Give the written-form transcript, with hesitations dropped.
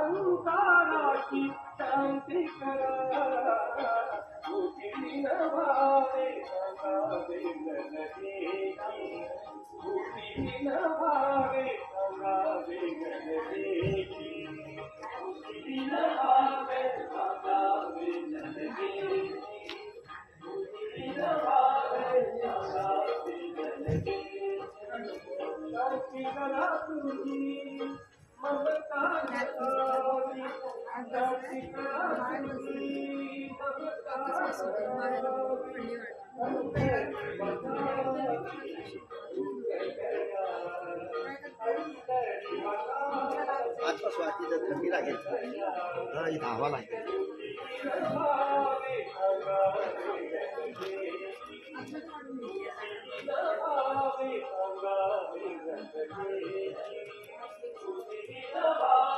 संसाराची शांती करा तुझी नभावे संगावे गणदेवी तुझी नभावे संगावे गणदेवी तुझी नभावे संगावे गणदेवी तुझी नभावे संगावे गणदेवी शांती करा तुझी ममता नसावी शांती करा तुझी ममता नसावी आजचा स्वातीचा थंडी लागेल हा इथं हवा लागेल